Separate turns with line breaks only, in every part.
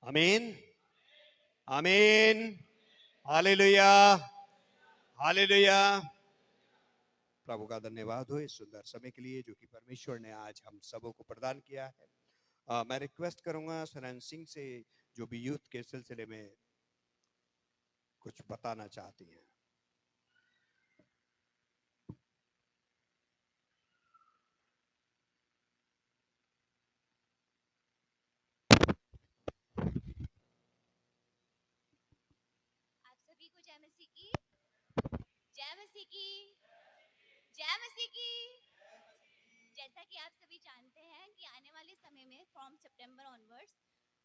आमीन, आमीन, hallelujah, hallelujah. प्रभु का धन्यवाद हो इस सुंदर समय के लिए जो कि परमेश्वर ने आज हम सबों को प्रदान किया है। मैं रिक्वेस्ट करूंगा सरन सिंह से, जो भी यूथ के सिलसिले में कुछ बताना चाहती हैं।
आप सभी को जय मसीह की, जय मसीह की, जय मसीह की। जैसा कि आप सभी जानते हैं कि आने वाले समय में from September onwards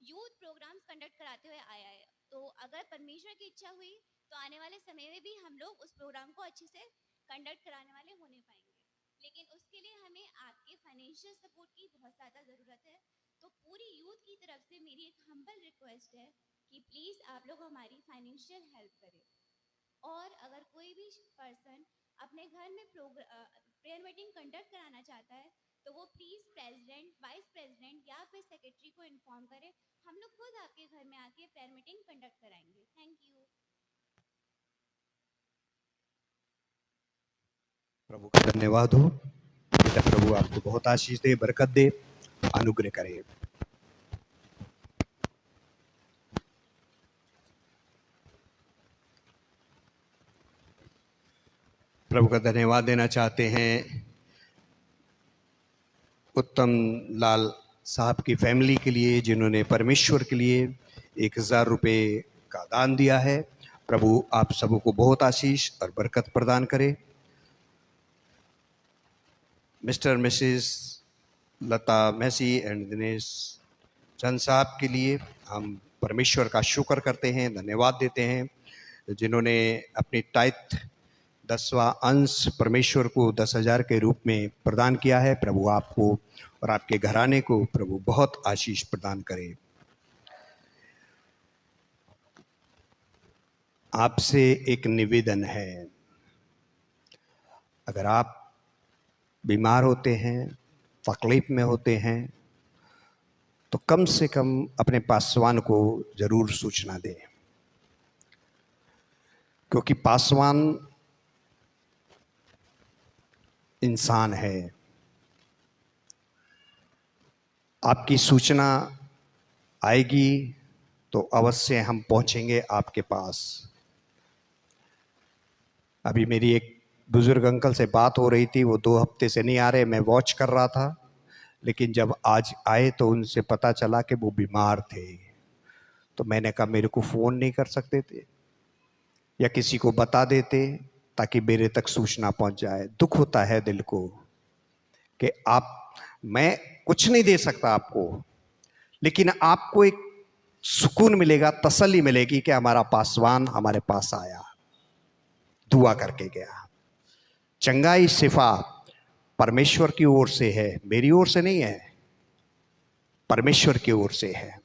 youth programmes conduct कराते हुए आया है। तो अगर परमेश्वर की इच्छा हुई तो आने वाले समय में भी हम लोग उस प्रोग्राम को अच्छे से कंडक्ट कराने वाले होने पाएंगे, लेकिन उसके लिए हमें आपके फाइनेंशियल सपोर्ट की बहुत ज़्यादा ज़रूरत है। तो पूरी यूथ की तरफ से मेरी एक हम्बल रिक्वेस्ट है कि प्लीज़ आप लोग हमारी फाइनेंशियल हेल्प करें। और अगर कोई भी पर्सन अपने घर में प्रेयर मीटिंग कंडक्ट कराना चाहता है तो वो प्लीज प्रेसिडेंट, वाइस प्रेसिडेंट या फिर सेक्रेटरी को इन्फॉर्म करे। हम लोग खुद आपके घर में आके प्रेयर मीटिंग कंडक्ट कराएंगे। Thank you.
प्रभु का धन्यवाद हो। पिता प्रभु आपको बहुत आशीष दे, बरकत दे, अनुग्रह करे। प्रभु का धन्यवाद देना चाहते हैं उत्तम लाल साहब की फैमिली के लिए, जिन्होंने परमेश्वर के लिए 1000 रुपये का दान दिया है। प्रभु आप सबों को बहुत आशीष और बरकत प्रदान करे। Mister missus Lata Massey and Dinesh Chand साहब के लिए हम परमेश्वर का शुक्र करते हैं, धन्यवाद देते हैं, जिन्होंने अपनी टाइथ 10वां अंश परमेश्वर को 10,000 के रूप में प्रदान किया है। प्रभु आपको और आपके घराने को प्रभु बहुत आशीष प्रदान करे। आपसे एक निवेदन है, अगर आप बीमार होते हैं, तकलीफ में होते हैं, तो कम से कम अपने पासवान को जरूर सूचना दें, क्योंकि पासवान इंसान है। आपकी सूचना आएगी तो अवश्य हम पहुंचेंगे आपके पास। अभी मेरी एक बुजुर्ग अंकल से बात हो रही थी, वो 2 हफ्ते से नहीं आ रहे, मैं वॉच कर रहा था, लेकिन जब आज आए तो उनसे पता चला कि वो बीमार थे। तो मैंने कहा मेरे को फ़ोन नहीं कर सकते थे या किसी को बता देते ताकि मेरे तक सूचना पहुंच जाए। दुख होता है दिल को कि मैं कुछ नहीं दे सकता आपको, लेकिन आपको एक सुकून मिलेगा, तसल्ली मिलेगी कि हमारा पासवान हमारे पास आया, दुआ करके गया। चंगाई शिफा परमेश्वर की ओर से है, मेरी ओर से नहीं है, परमेश्वर की ओर से है।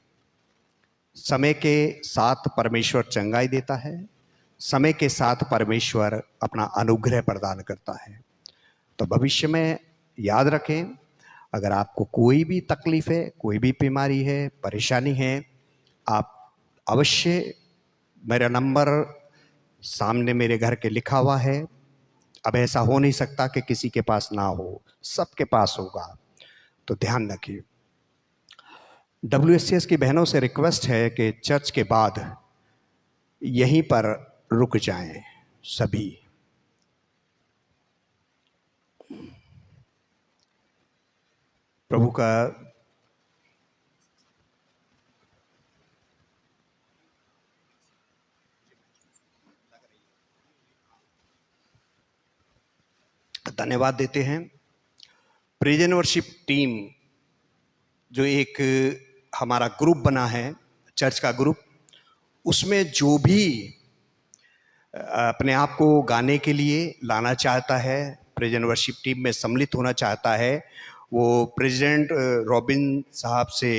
समय के साथ परमेश्वर चंगाई देता है, समय के साथ परमेश्वर अपना अनुग्रह प्रदान करता है। तो भविष्य में याद रखें, अगर आपको कोई भी तकलीफ है, कोई भी बीमारी है, परेशानी है, आप अवश्य, मेरा नंबर सामने मेरे घर के लिखा हुआ है। अब ऐसा हो नहीं सकता कि किसी के पास ना हो, सबके पास होगा, तो ध्यान रखिए। WSCS की बहनों से रिक्वेस्ट है कि चर्च के बाद यहीं पर रुक जाएं सभी। प्रभु का धन्यवाद देते हैं। प्रेजेंट वर्शिप टीम, जो एक हमारा ग्रुप बना है, चर्च का ग्रुप, उसमें जो भी अपने आप को गाने के लिए लाना चाहता है, प्रेजेंट वर्शिप टीम में सम्मिलित होना चाहता है, वो प्रेसिडेंट रॉबिन साहब से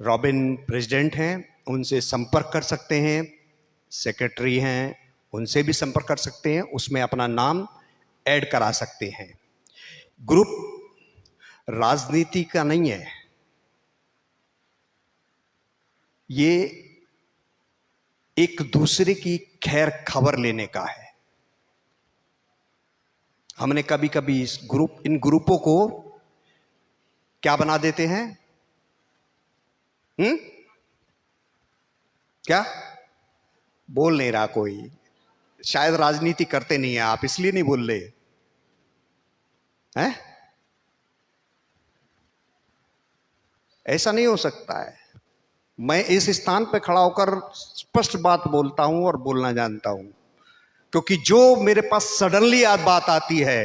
रॉबिन प्रेसिडेंट हैं, उनसे संपर्क कर सकते हैं। सेक्रेटरी हैं, उनसे भी संपर्क कर सकते हैं, उसमें अपना नाम ऐड करा सकते हैं। ग्रुप राजनीति का नहीं है, ये एक दूसरे की खैर खबर लेने का है। हमने कभी कभी इन ग्रुपों को क्या बना देते हैं? क्या बोल नहीं रहा कोई? शायद राजनीति करते नहीं है आप, इसलिए नहीं बोल रहे हैं। ऐसा नहीं हो सकता है। मैं इस स्थान पे खड़ा होकर स्पष्ट बात बोलता हूं और बोलना जानता हूं, क्योंकि जो मेरे पास सडनली आज बात आती है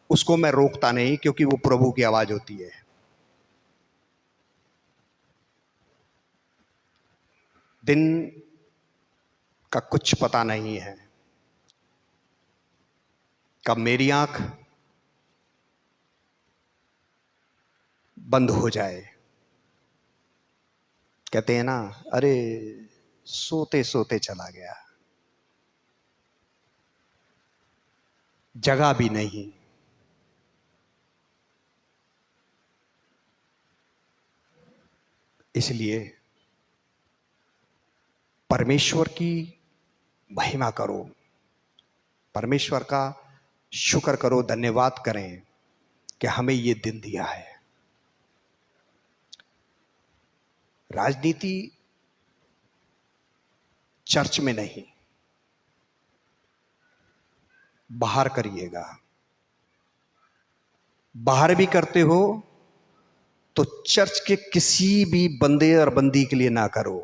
उसको मैं रोकता नहीं, क्योंकि वो प्रभु की आवाज होती है। दिन का कुछ पता नहीं है, कब मेरी आंख बंद हो जाए। कहते हैं ना, अरे सोते सोते चला गया, जगह भी नहीं। इसलिए परमेश्वर की महिमा करो, परमेश्वर का शुक्र करो, धन्यवाद करें कि हमें ये दिन दिया है। राजनीति चर्च में नहीं, बाहर करिएगा। बाहर भी करते हो तो चर्च के किसी भी बंदे और बंदी के लिए ना करो।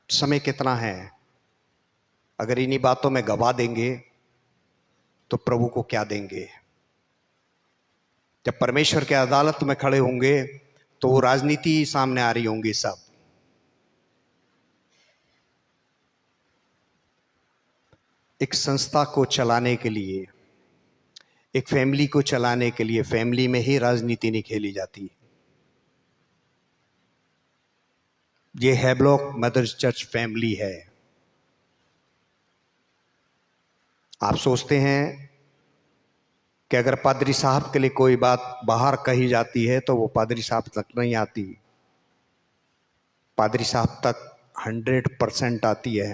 समय कितना है? अगर इन्हीं बातों में गवा देंगे तो प्रभु को क्या देंगे? जब परमेश्वर के अदालत में खड़े होंगे तो वो राजनीति सामने आ रही होंगी सब। एक संस्था को चलाने के लिए, एक फैमिली को चलाने के लिए, फैमिली में ही राजनीति नहीं खेली जाती। ये हैब्लॉक मदर्स चर्च फैमिली है। आप सोचते हैं कि अगर पादरी साहब के लिए कोई बात बाहर कही जाती है तो वो पादरी साहब तक नहीं आती, पादरी साहब तक 100% आती है,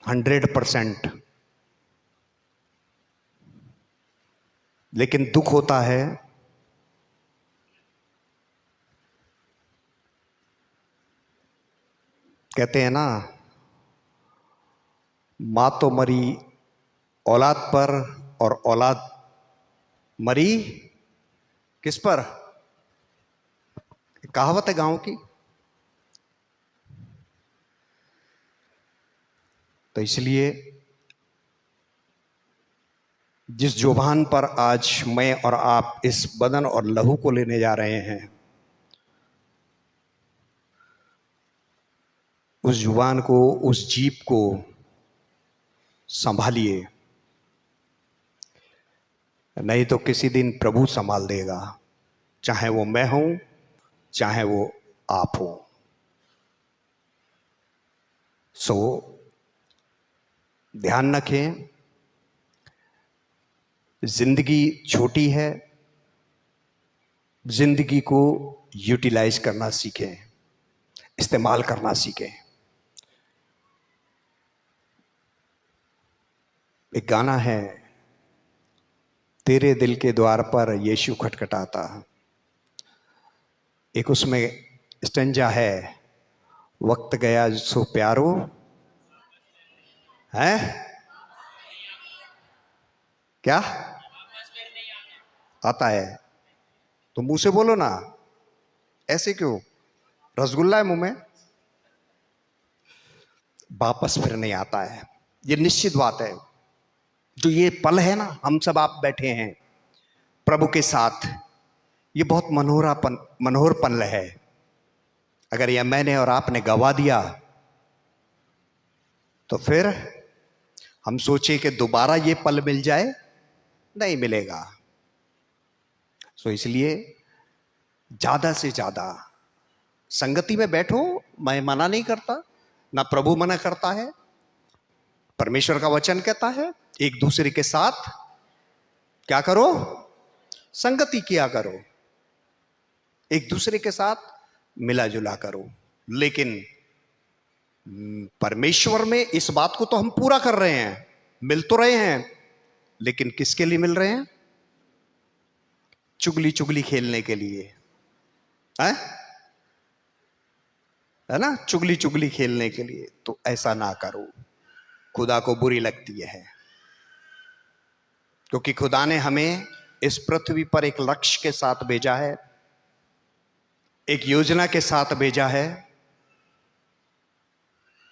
100%। लेकिन दुख होता है कहते हैं ना, मां तो मरी औलाद पर और औलाद मरी किस पर? कहावत है गांव की। तो इसलिए जिस जुबान पर आज मैं और आप इस बदन और लहू को लेने जा रहे हैं, उस जुबान को, उस जीभ को संभालिए, नहीं तो किसी दिन प्रभु संभाल देगा। चाहे वो मैं हूं, चाहे वो आप हो। सो ध्यान रखें, जिंदगी छोटी है, जिंदगी को यूटिलाइज करना सीखें, इस्तेमाल करना सीखें। एक गाना है, तेरे दिल के द्वार पर यीशु खटखटाता। एक उसमें स्टंजा है, वक्त गया सो प्यारो है क्या आता है? तो मुंह से बोलो ना, ऐसे क्यों? रसगुल्ला है मुंह में, वापस फिर नहीं आता है। ये निश्चित बात है। जो ये पल है ना, हम सब आप बैठे हैं प्रभु के साथ, ये बहुत मनोहर पल है। अगर यह मैंने और आपने गवा दिया तो फिर हम सोचे कि दोबारा ये पल मिल जाए, नहीं मिलेगा। सो इसलिए ज्यादा से ज्यादा संगति में बैठो, मैं मना नहीं करता, ना प्रभु मना करता है। परमेश्वर का वचन कहता है एक दूसरे के साथ क्या करो, संगति किया करो, एक दूसरे के साथ मिला जुला करो। लेकिन परमेश्वर में इस बात को तो हम पूरा कर रहे हैं, मिल तो रहे हैं, लेकिन किसके लिए मिल रहे हैं? चुगली चुगली खेलने के लिए, है ना, चुगली चुगली खेलने के लिए। तो ऐसा ना करो, खुदा को बुरी लगती है, क्योंकि खुदा ने हमें इस पृथ्वी पर एक लक्ष्य के साथ भेजा है, एक योजना के साथ भेजा है,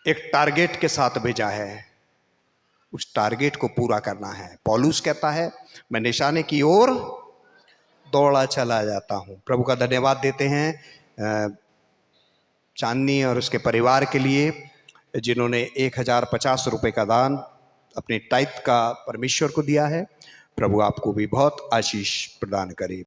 एक टारगेट के साथ भेजा है। उस टारगेट को पूरा करना है। पौलुस कहता है मैं निशाने की ओर दौड़ा चला जाता हूं। प्रभु का धन्यवाद देते हैं चांदनी और उसके परिवार के लिए, जिन्होंने 1050 रुपए का दान अपने टाइप का परमेश्वर को दिया है। प्रभु आपको भी बहुत आशीष प्रदान करे।